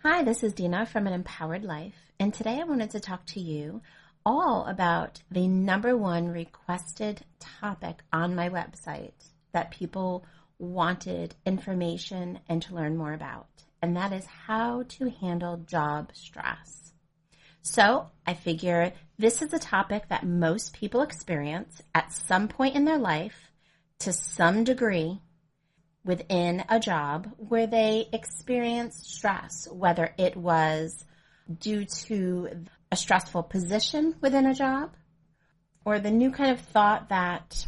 Hi, this is Dina from An Empowered Life, and today I wanted to talk to you all about the number one requested topic on my website that people wanted information and to learn more about, and that is how to handle job stress. So I figure this is a topic that most people experience at some point in their life to some degree within a job where they experienced stress, whether it was due to a stressful position within a job or the new kind of thought that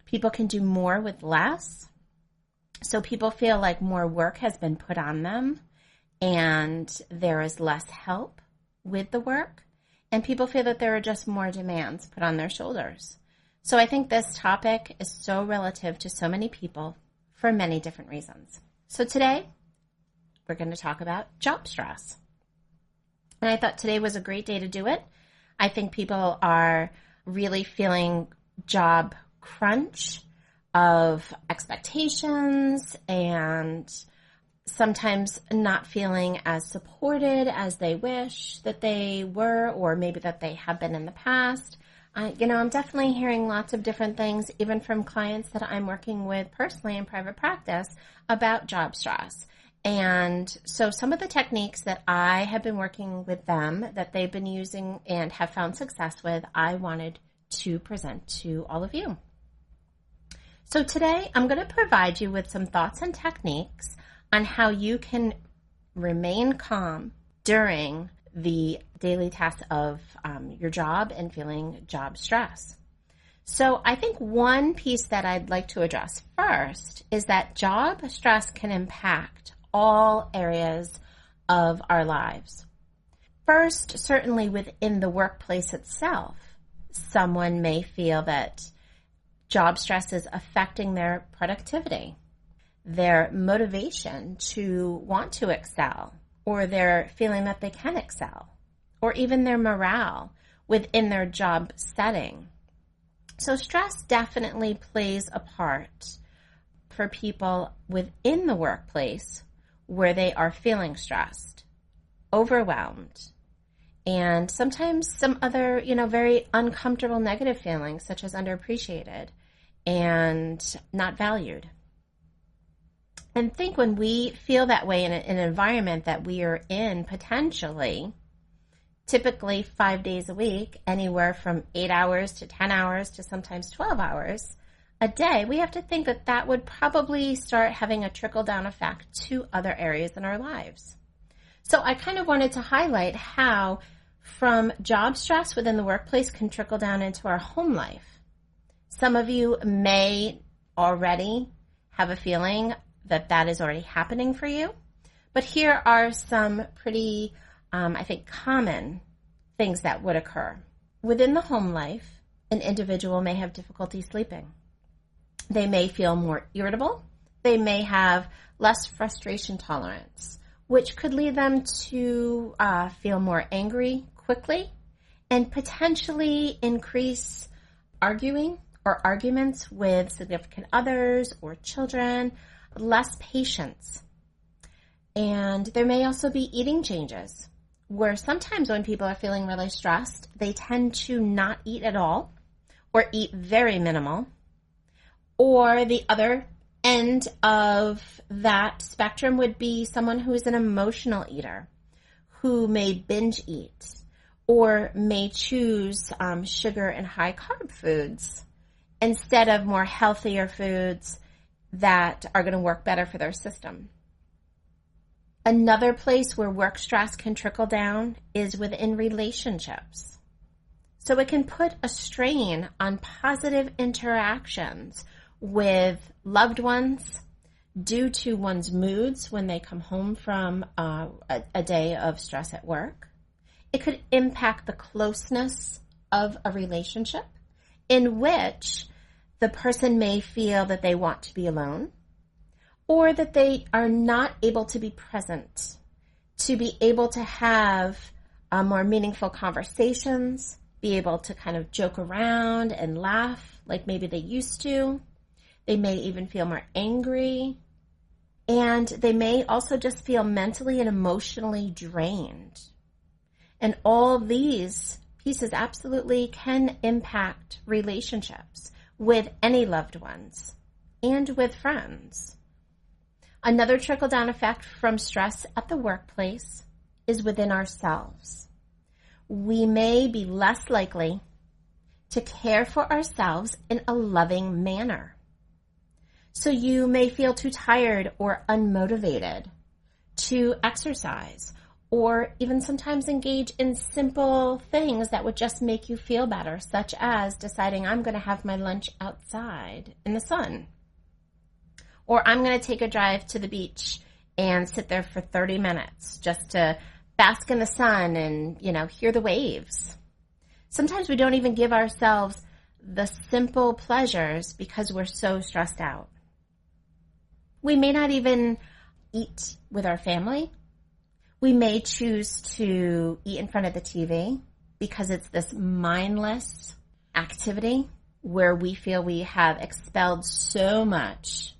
people can do more with less. So people feel like more work has been put on them and there is less help with the work, and people feel that there are just more demands put on their shoulders. So I think this topic is so relative to so many people for many different reasons. So today, we're going to talk about job stress. And I thought today was a great day to do it. I think people are really feeling job crunch of expectations and sometimes not feeling as supported as they wish that they were, or maybe that they have been in the past. I'm definitely hearing lots of different things, even from clients that I'm working with personally in private practice, about job stress. And so some of the techniques that I have been working with them that they've been using and have found success with, I wanted to present to all of you. So today I'm going to provide you with some thoughts and techniques on how you can remain calm during the daily tasks of your job and feeling job stress. So I think one piece that I'd like to address first is that job stress can impact all areas of our lives. First, certainly within the workplace itself, someone may feel that job stress is affecting their productivity, their motivation to want to excel, or they're feeling that they can excel, or even their morale within their job setting. So stress definitely plays a part for people within the workplace where they are feeling stressed, overwhelmed, and sometimes some other, very uncomfortable negative feelings such as underappreciated and not valued. And think when we feel that way in an environment that we are in potentially, typically 5 days a week, anywhere from 8 hours to 10 hours to sometimes 12 hours a day, we have to think that that would probably start having a trickle-down effect to other areas in our lives. So I kind of wanted to highlight how from job stress within the workplace can trickle down into our home life. Some of you may already have a feeling that is already happening for you. But here are some pretty, I think, common things that would occur. Within the home life, an individual may have difficulty sleeping. They may feel more irritable. They may have less frustration tolerance, which could lead them to feel more angry quickly and potentially increase arguing or arguments with significant others or children, less patience. And there may also be eating changes where sometimes when people are feeling really stressed, they tend to not eat at all or eat very minimal. Or the other end of that spectrum would be someone who is an emotional eater who may binge eat or may choose sugar and high carb foods instead of more healthier foods that are going to work better for their system. Another place where work stress can trickle down is within relationships. So it can put a strain on positive interactions with loved ones due to one's moods when they come home from a day of stress at work. It could impact the closeness of a relationship in which the person may feel that they want to be alone or that they are not able to be present, to be able to have more meaningful conversations, be able to kind of joke around and laugh like maybe they used to. They may even feel more angry. And they may also just feel mentally and emotionally drained. And all these pieces absolutely can impact relationships with any loved ones and with friends. Another trickle-down effect from stress at the workplace is within ourselves. We may be less likely to care for ourselves in a loving manner. So you may feel too tired or unmotivated to exercise, or even sometimes engage in simple things that would just make you feel better, such as deciding I'm going to have my lunch outside in the sun, or I'm going to take a drive to the beach and sit there for 30 minutes just to bask in the sun and, hear the waves. Sometimes we don't even give ourselves the simple pleasures because we're so stressed out. We may not even eat with our family. We may choose to eat in front of the TV because it's this mindless activity where we feel we have expelled so much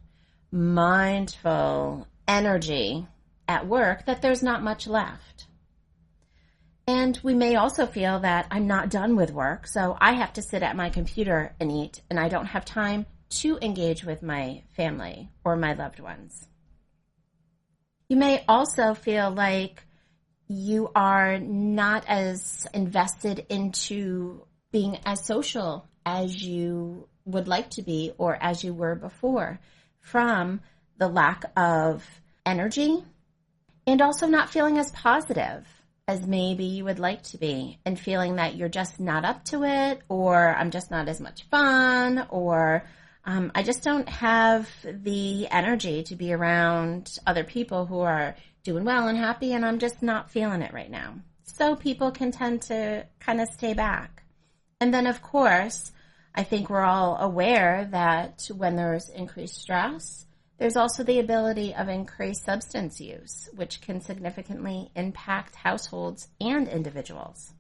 mindful energy at work that there's not much left. And we may also feel that I'm not done with work, so I have to sit at my computer and eat, and I don't have time to engage with my family or my loved ones. You may also feel like you are not as invested into being as social as you would like to be or as you were before, from the lack of energy and also not feeling as positive as maybe you would like to be, and feeling that you're just not up to it, or I'm just not as much fun, or I just don't have the energy to be around other people who are doing well and happy, and I'm just not feeling it right now. So people can tend to kind of stay back. And then, of course, I think we're all aware that when there's increased stress, there's also the ability of increased substance use, which can significantly impact households and individuals.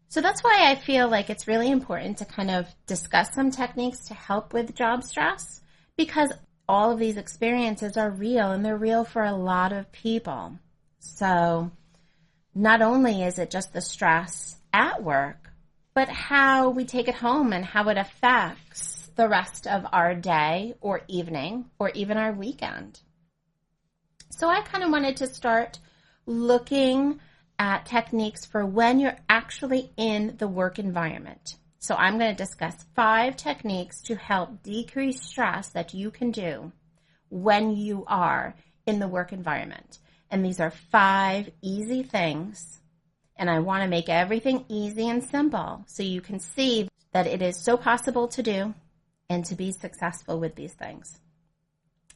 So that's why I feel like it's really important to kind of discuss some techniques to help with job stress, because all of these experiences are real, and they're real for a lot of people. So not only is it just the stress at work, but how we take it home and how it affects the rest of our day or evening or even our weekend. So I kind of wanted to start looking at techniques for when you're actually in the work environment. So I'm going to discuss 5 techniques to help decrease stress that you can do when you are in the work environment. And these are 5 easy things. And I want to make everything easy and simple so you can see that it is so possible to do and to be successful with these things.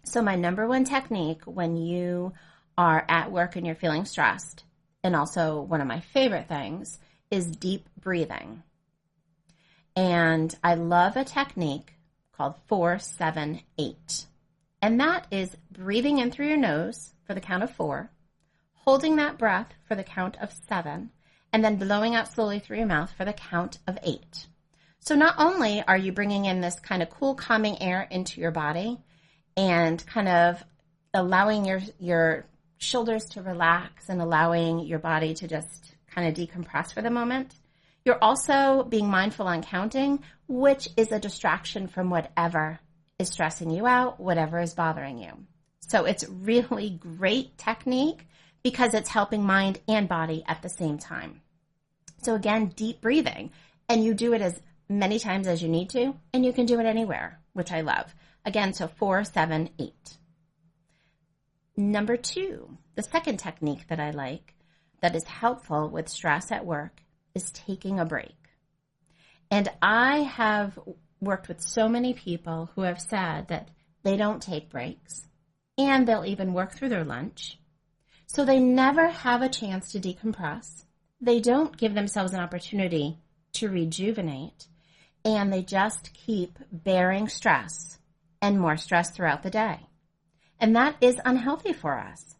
So my number 1 technique when you are at work and you're feeling stressed, and also one of my favorite things, is deep breathing. And I love a technique called 4-7-8. And that is breathing in through your nose for the count of 4, holding that breath for the count of 7, and then blowing out slowly through your mouth for the count of 8. So not only are you bringing in this kind of cool, calming air into your body and kind of allowing your shoulders to relax and allowing your body to just kind of decompress for the moment, you're also being mindful on counting, which is a distraction from whatever is stressing you out, whatever is bothering you. So it's really great technique because it's helping mind and body at the same time. So again, deep breathing, and you do it as many times as you need to, and you can do it anywhere, which I love. Again, so 4-7-8. Number 2, the second technique that I like that is helpful with stress at work is taking a break. And I have worked with so many people who have said that they don't take breaks, and they'll even work through their lunch. So they never have a chance to decompress. They don't give themselves an opportunity to rejuvenate, and they just keep bearing stress and more stress throughout the day. And that is unhealthy for us.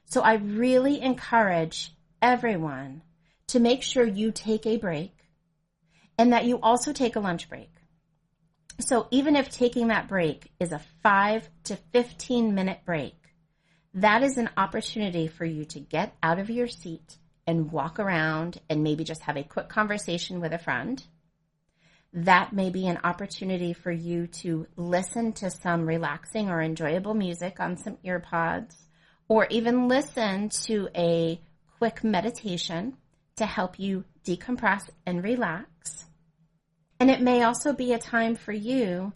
So I really encourage everyone to make sure you take a break and that you also take a lunch break. So even if taking that break is a 5 to 15-minute break, that is an opportunity for you to get out of your seat and walk around and maybe just have a quick conversation with a friend. That may be an opportunity for you to listen to some relaxing or enjoyable music on some earpods, or even listen to a quick meditation to help you decompress and relax. And it may also be a time for you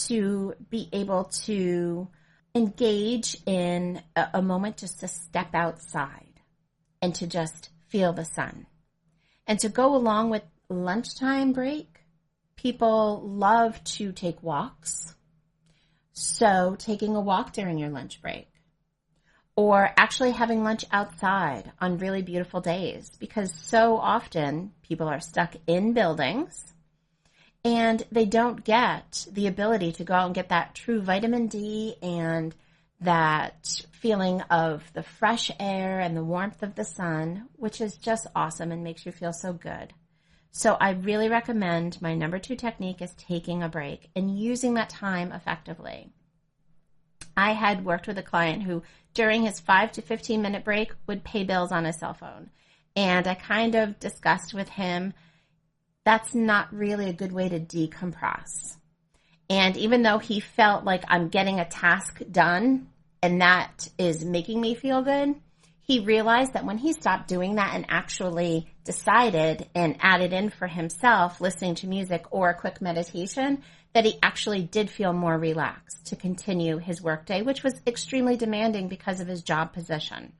to be able to engage in a moment just to step outside and to just feel the sun. And to go along with lunchtime break, people love to take walks. So taking a walk during your lunch break, or actually having lunch outside on really beautiful days, because so often people are stuck in buildings and they don't get the ability to go out and get that true vitamin D and that feeling of the fresh air and the warmth of the sun, which is just awesome and makes you feel so good. So I really recommend my number 2 technique is taking a break and using that time effectively. I had worked with a client who, during his 5 to 15-minute break, would pay bills on his cell phone. And I kind of discussed with him, that's not really a good way to decompress. And even though he felt like I'm getting a task done and that is making me feel good, he realized that when he stopped doing that and actually decided and added in for himself listening to music or a quick meditation, that he actually did feel more relaxed to continue his workday, which was extremely demanding because of his job position.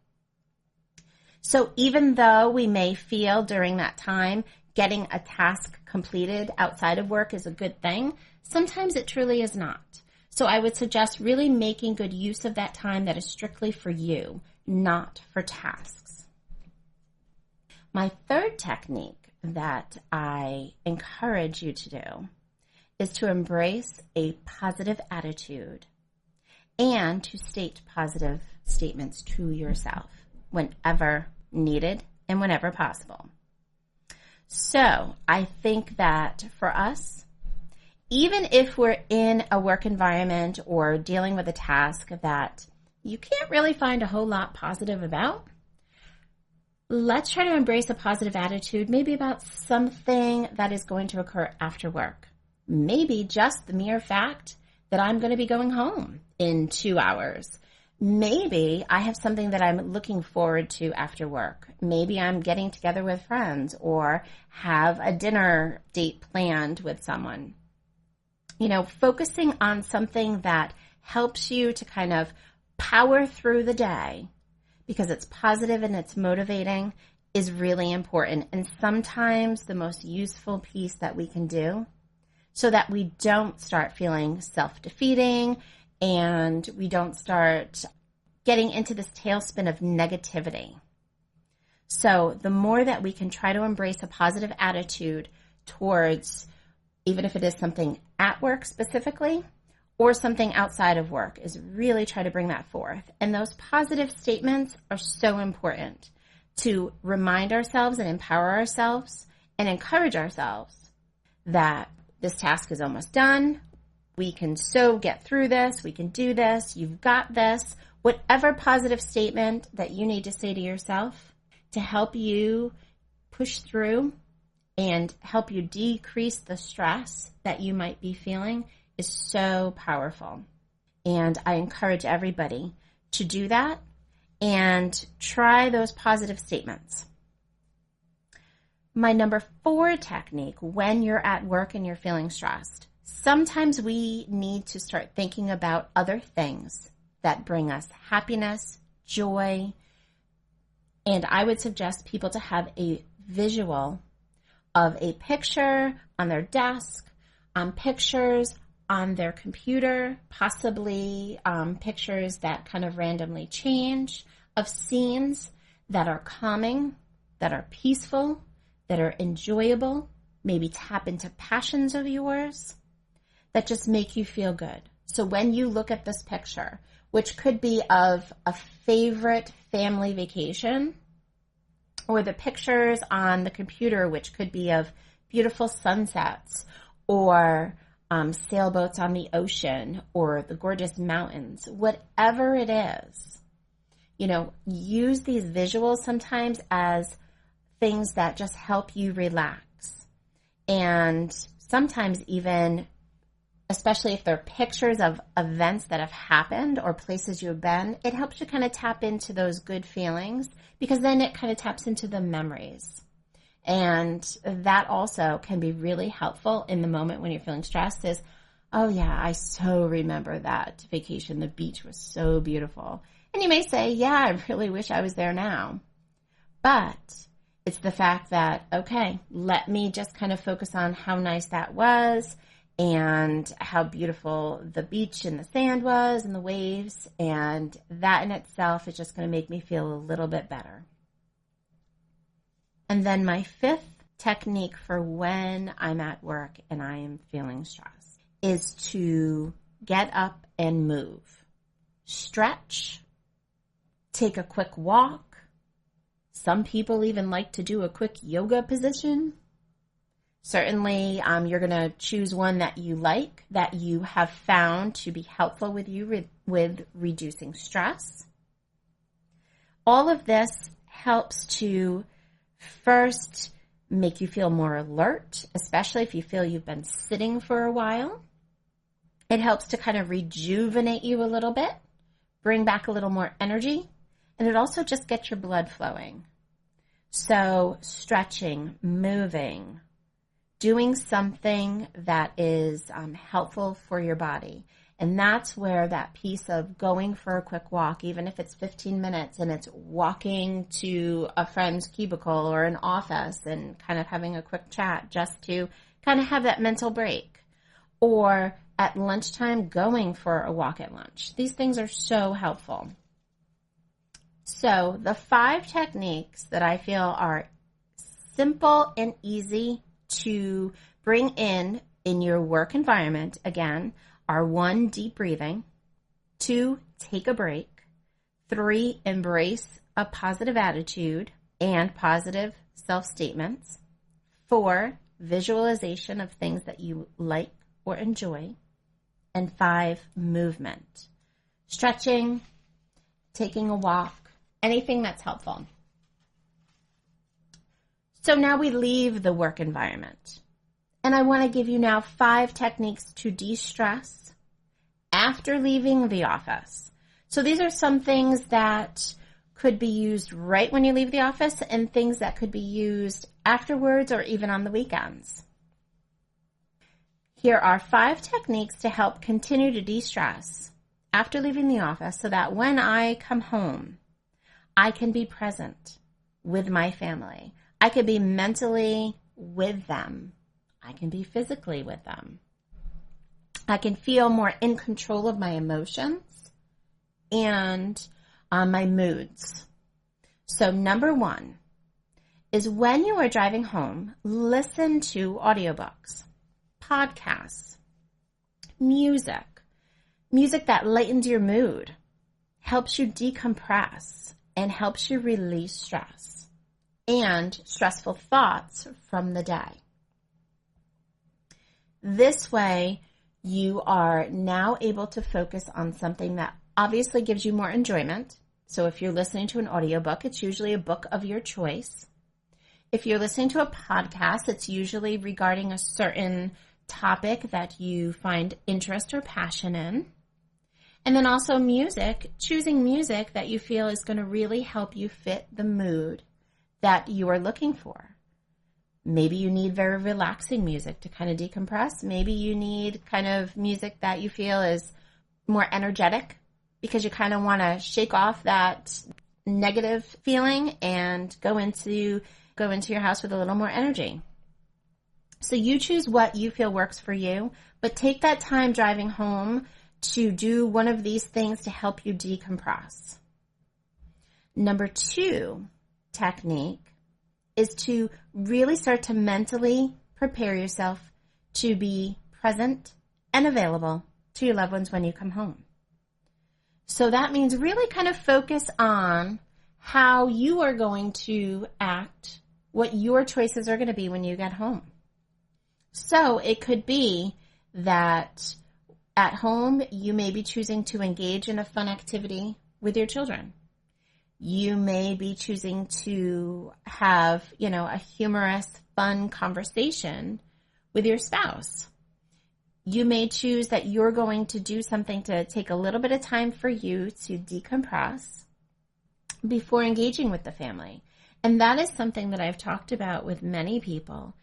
So even though we may feel during that time getting a task completed outside of work is a good thing, sometimes it truly is not. So I would suggest really making good use of that time that is strictly for you, not for tasks. My third technique that I encourage you to do is to embrace a positive attitude and to state positive statements to yourself whenever needed and whenever possible. So I think that for us, even if we're in a work environment or dealing with a task that you can't really find a whole lot positive about, let's try to embrace a positive attitude, maybe about something that is going to occur after work. Maybe just the mere fact that I'm going to be going home in 2 hours. Maybe I have something that I'm looking forward to after work. Maybe I'm getting together with friends or have a dinner date planned with someone. You know, focusing on something that helps you to kind of power through the day because it's positive and it's motivating is really important. And sometimes the most useful piece that we can do so that we don't start feeling self-defeating and we don't start getting into this tailspin of negativity. So the more that we can try to embrace a positive attitude towards, even if it is something at work specifically or something outside of work, is really try to bring that forth. And those positive statements are so important to remind ourselves and empower ourselves and encourage ourselves that this task is almost done. We can so get through this. We can do this. You've got this. Whatever positive statement that you need to say to yourself to help you push through and help you decrease the stress that you might be feeling is so powerful. And I encourage everybody to do that and try those positive statements. My number 4 technique, when you're at work and you're feeling stressed, sometimes we need to start thinking about other things that bring us happiness, joy, and I would suggest people to have a visual of a picture on their desk, pictures on their computer, possibly pictures that kind of randomly change, of scenes that are calming, that are peaceful, that are enjoyable, maybe tap into passions of yours that just make you feel good. So when you look at this picture, which could be of a favorite family vacation, or the pictures on the computer, which could be of beautiful sunsets or sailboats on the ocean or the gorgeous mountains, whatever it is, use these visuals sometimes as things that just help you relax. And sometimes even, especially if they're pictures of events that have happened or places you've been, it helps you kind of tap into those good feelings, because then it kind of taps into the memories. And that also can be really helpful in the moment when you're feeling stressed is, oh yeah, I so remember that vacation. The beach was so beautiful. And you may say, yeah, I really wish I was there now. But it's the fact that, okay, let me just kind of focus on how nice that was and how beautiful the beach and the sand was and the waves. And that in itself is just going to make me feel a little bit better. And then my fifth technique for when I'm at work and I am feeling stressed is to get up and move. Stretch, take a quick walk. Some people even like to do a quick yoga position. Certainly, you're going to choose one that you like, that you have found to be helpful with you with reducing stress. All of this helps to first make you feel more alert, especially if you feel you've been sitting for a while. It helps to kind of rejuvenate you a little bit, bring back a little more energy, and it also just gets your blood flowing. So stretching, moving, doing something that is helpful for your body. And that's where that piece of going for a quick walk, even if it's 15 minutes and it's walking to a friend's cubicle or an office and kind of having a quick chat just to kind of have that mental break. Or at lunchtime, going for a walk at lunch. These things are so helpful. So the 5 techniques that I feel are simple and easy to bring in your work environment, again, are 1, deep breathing, 2, take a break, 3, embrace a positive attitude and positive self-statements, 4, visualization of things that you like or enjoy, and 5, movement. Stretching, taking a walk, anything that's helpful. So now we leave the work environment. And I want to give you now 5 techniques to de-stress after leaving the office. So these are some things that could be used right when you leave the office and things that could be used afterwards or even on the weekends. Here are 5 techniques to help continue to de-stress after leaving the office so that when I come home, I can be present with my family. I can be mentally with them. I can be physically with them. I can feel more in control of my emotions and my moods. So number 1 is when you are driving home, listen to audiobooks, podcasts, music that lightens your mood, helps you decompress, and helps you release stress and stressful thoughts from the day. This way, you are now able to focus on something that obviously gives you more enjoyment. So if you're listening to an audiobook, it's usually a book of your choice. If you're listening to a podcast, it's usually regarding a certain topic that you find interest or passion in. And then also music, choosing music that you feel is going to really help you fit the mood that you are looking for. Maybe you need very relaxing music to kind of decompress. Maybe you need kind of music that you feel is more energetic because you kind of want to shake off that negative feeling and go into your house with a little more energy. So you choose what you feel works for you, but take that time driving home to do one of these things to help you decompress. Number 2 technique is to really start to mentally prepare yourself to be present and available to your loved ones when you come home. So that means really kind of focus on how you are going to act, what your choices are going to be when you get home. So it could be that at home you may be choosing to engage in a fun activity with your children. You may be choosing to have, a humorous, fun conversation with your spouse. You may choose that you're going to do something to take a little bit of time for you to decompress before engaging with the family. And that is something that I've talked about with many people,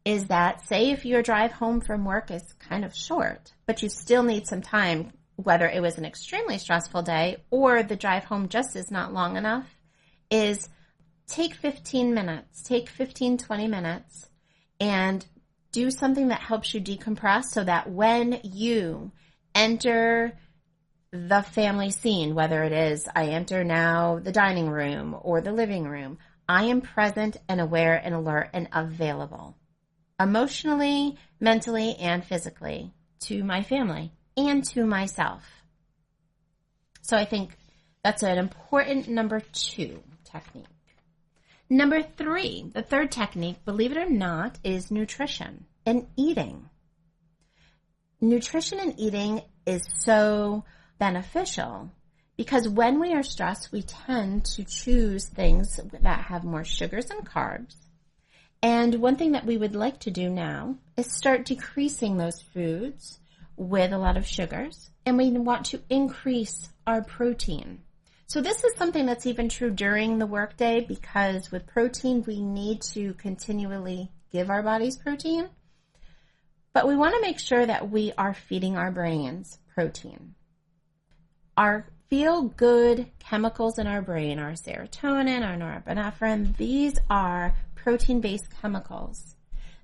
is that, say if your drive home from work is kind of short, but you still need some time, whether it was an extremely stressful day or the drive home just is not long enough, is take 15 minutes, take 15, 20 minutes and do something that helps you decompress so that when you enter the family scene, whether it is I enter now the dining room or the living room, I am present and aware and alert and available emotionally, mentally, and physically to my family and to myself. So I think that's an important number 2 technique. Number 3, the third technique, believe it or not, is nutrition and eating. Nutrition and eating is so beneficial because when we are stressed, we tend to choose things that have more sugars and carbs. And one thing that we would like to do now is start decreasing those foods with a lot of sugars, and we want to increase our protein. So this is something that's even true during the workday, because with protein, we need to continually give our bodies protein. But we want to make sure that we are feeding our brains protein. Our feel-good chemicals in our brain, our serotonin, our norepinephrine, these are protein-based chemicals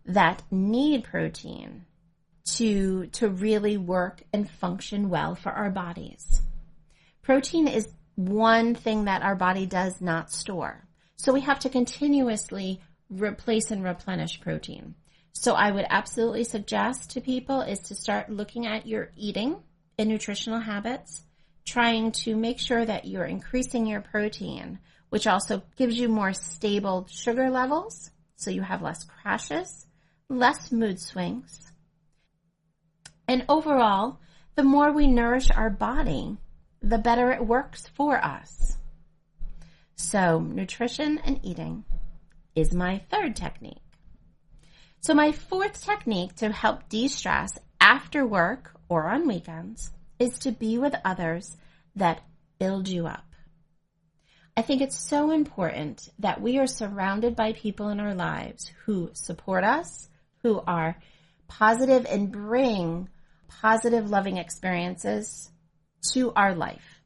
that need protein to really work and function well for our bodies. Protein is one thing that our body does not store. So we have to continuously replace and replenish protein. So I would absolutely suggest to people is to start looking at your eating and nutritional habits, trying to make sure that you're increasing your protein, which also gives you more stable sugar levels, so you have less crashes, less mood swings. And overall, the more we nourish our body, the better it works for us. So nutrition and eating is my third technique. So my fourth technique to help de-stress after work or on weekends is to be with others that build you up. I think it's so important that we are surrounded by people in our lives who support us, who are positive and bring positive, loving experiences to our life.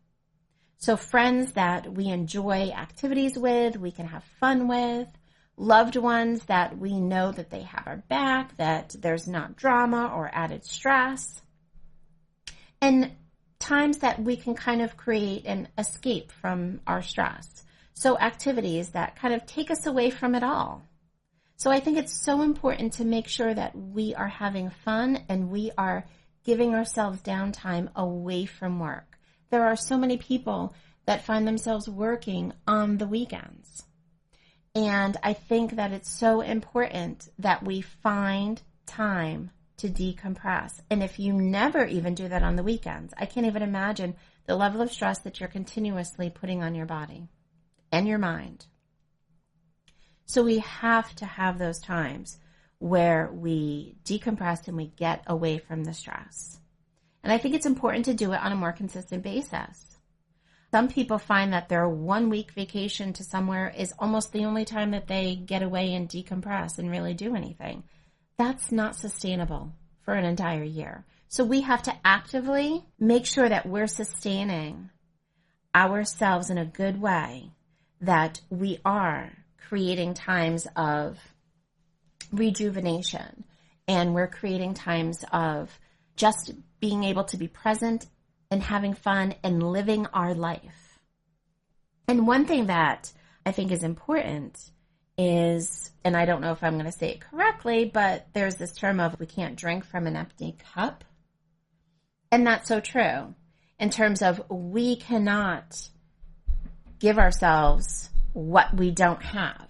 So friends that we enjoy activities with, we can have fun with, loved ones that we know that they have our back, that there's not drama or added stress, and times that we can kind of create an escape from our stress. So activities that kind of take us away from it all. So I think it's so important to make sure that we are having fun and we are giving ourselves downtime away from work. There are so many people that find themselves working on the weekends. And I think that it's so important that we find time to decompress. And if you never even do that on the weekends, I can't even imagine the level of stress that you're continuously putting on your body and your mind. So we have to have those times where we decompress and we get away from the stress. And I think it's important to do it on a more consistent basis. Some people find that their 1 week vacation to somewhere is almost the only time that they get away and decompress and really do anything. That's not sustainable for an entire year. So we have to actively make sure that we're sustaining ourselves in a good way, that we are creating times of rejuvenation, and we're creating times of just being able to be present and having fun and living our life. And one thing that I think is important is, and I don't know if I'm going to say it correctly, but there's this term of we can't drink from an empty cup. And that's so true in terms of we cannot give ourselves what we don't have.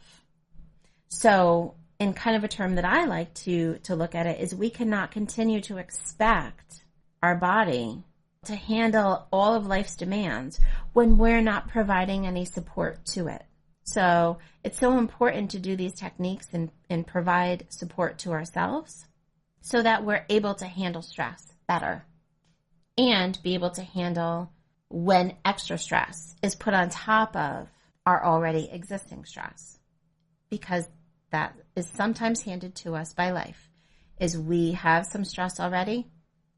So in kind of a term that I like to look at it, is we cannot continue to expect our body to handle all of life's demands when we're not providing any support to it. So it's so important to do these techniques and provide support to ourselves so that we're able to handle stress better and be able to handle when extra stress is put on top of our already existing stress. Because that is sometimes handed to us by life, is we have some stress already,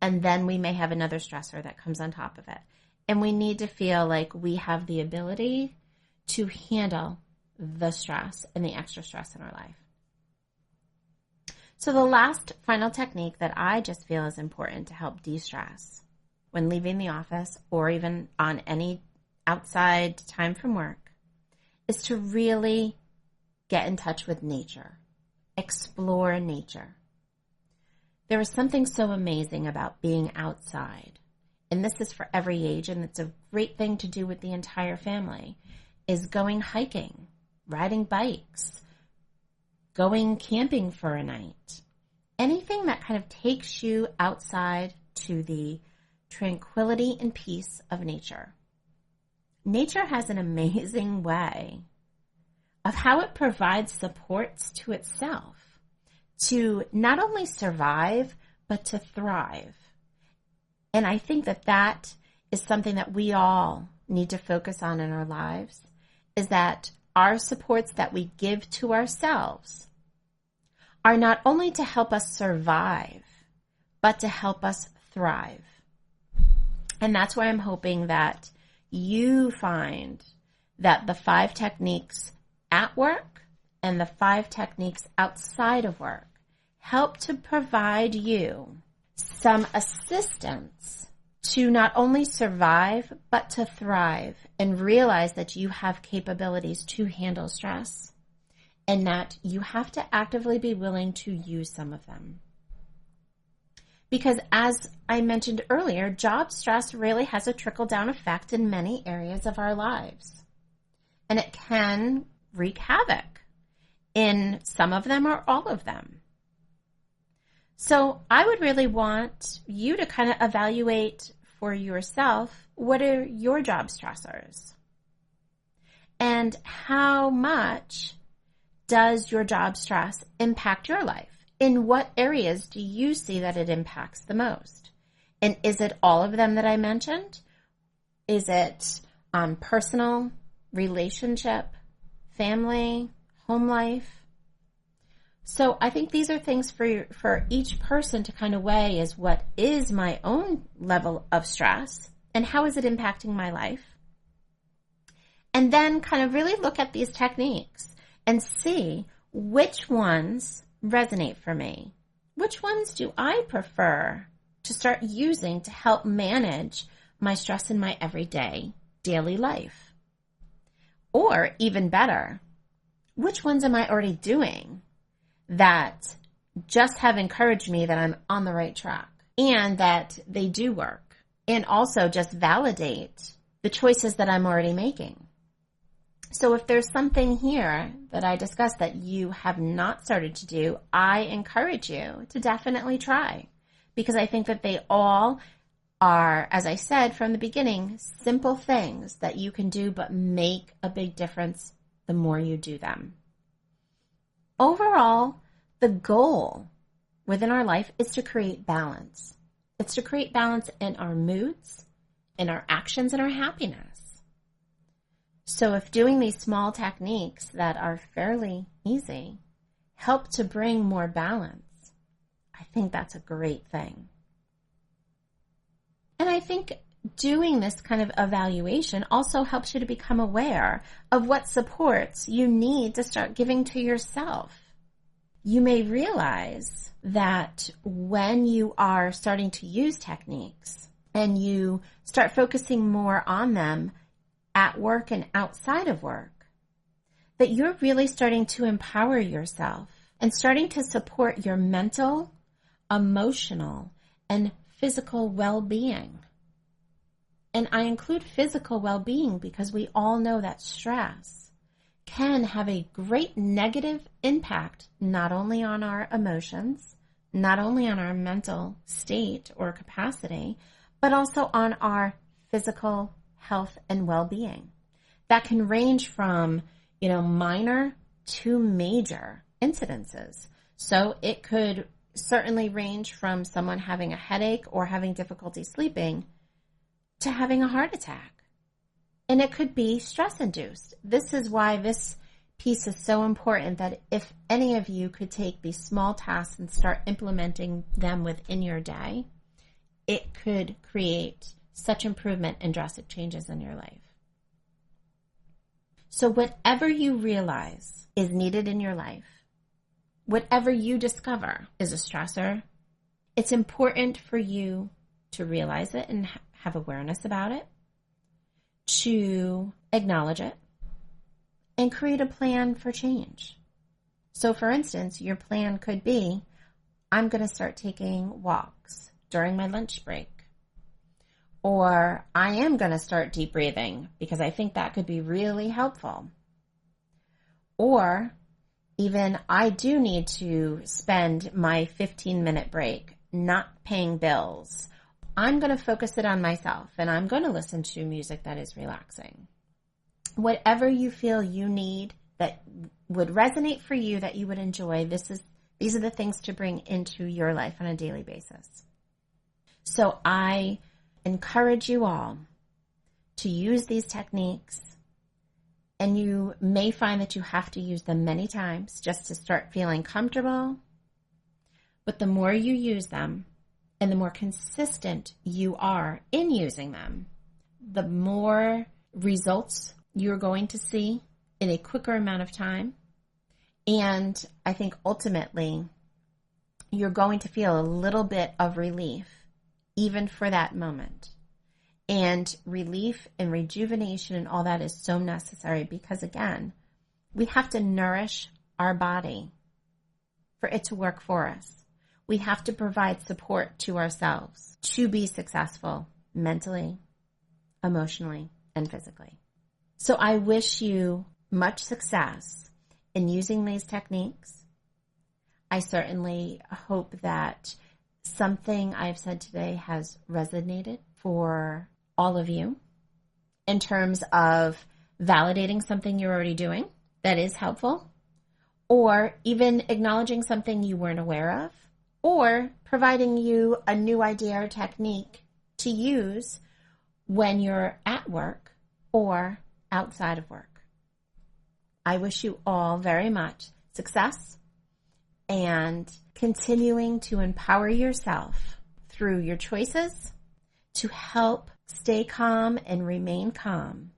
and then we may have another stressor that comes on top of it. And we need to feel like we have the ability to handle the stress and the extra stress in our life. So the last final technique that I just feel is important to help de-stress when leaving the office or even on any outside time from work is to really get in touch with nature. Explore nature. There is something so amazing about being outside, and this is for every age, and it's a great thing to do with the entire family, is going hiking, riding bikes, going camping for a night. Anything that kind of takes you outside to the tranquility and peace of nature. Nature has an amazing way of how it provides supports to itself to not only survive, but to thrive. And I think that that is something that we all need to focus on in our lives, is that our supports that we give to ourselves are not only to help us survive, but to help us thrive. And that's why I'm hoping that you find that the 5 techniques at work and the 5 techniques outside of work help to provide you some assistance to not only survive, but to thrive and realize that you have capabilities to handle stress and that you have to actively be willing to use some of them. Because as I mentioned earlier, job stress really has a trickle-down effect in many areas of our lives. And it can wreak havoc in some of them or all of them. So I would really want you to kind of evaluate for yourself, what are your job stressors? And how much does your job stress impact your life? In what areas do you see that it impacts the most? And is it all of them that I mentioned? Is it personal, relationship, family, home life? So I think these are things for each person to kind of weigh, is what is my own level of stress and how is it impacting my life? And then kind of really look at these techniques and see which ones resonate for me. Which ones do I prefer to start using to help manage my stress in my everyday, daily life? Or even better, which ones am I already doing that just have encouraged me that I'm on the right track and that they do work, and also just validate the choices that I'm already making? So if there's something here that I discussed that you have not started to do, I encourage you to definitely try, because I think that they all are, as I said from the beginning, simple things that you can do but make a big difference the more you do them. Overall, the goal within our life is to create balance. It's to create balance in our moods, in our actions, and our happiness. So if doing these small techniques that are fairly easy help to bring more balance, I think that's a great thing. And I think doing this kind of evaluation also helps you to become aware of what supports you need to start giving to yourself. You may realize that when you are starting to use techniques and you start focusing more on them at work and outside of work, that you're really starting to empower yourself and starting to support your mental, emotional, and physical well-being. And I include physical well-being because we all know that stress can have a great negative impact, not only on our emotions, not only on our mental state or capacity, but also on our physical health and well-being. That can range from, minor to major incidences. So it could certainly range from someone having a headache or having difficulty sleeping to having a heart attack. And it could be stress-induced. This is why this piece is so important, that if any of you could take these small tasks and start implementing them within your day, it could create such improvement and drastic changes in your life. So whatever you realize is needed in your life, whatever you discover is a stressor, it's important for you to realize it and have awareness about it, to acknowledge it, and create a plan for change. So for instance, your plan could be, I'm going to start taking walks during my lunch break. Or I am going to start deep breathing because I think that could be really helpful. Or even I do need to spend my 15-minute break not paying bills. I'm going to focus it on myself, and I'm going to listen to music that is relaxing. Whatever you feel you need that would resonate for you, that you would enjoy, these are the things to bring into your life on a daily basis. So I encourage you all to use these techniques, and you may find that you have to use them many times just to start feeling comfortable. But the more you use them and the more consistent you are in using them, the more results you're going to see in a quicker amount of time. And I think ultimately you're going to feel a little bit of relief even for that moment. And relief and rejuvenation and all that is so necessary because, again, we have to nourish our body for it to work for us. We have to provide support to ourselves to be successful mentally, emotionally, and physically. So I wish you much success in using these techniques. I certainly hope that something I've said today has resonated for all of you in terms of validating something you're already doing that is helpful, or even acknowledging something you weren't aware of, or providing you a new idea or technique to use when you're at work or outside of work. I wish you all very much success and continuing to empower yourself through your choices to help stay calm and remain calm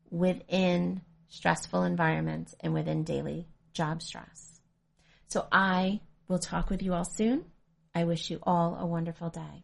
within stressful environments and within daily job stress. So I will talk with you all soon. I wish you all a wonderful day.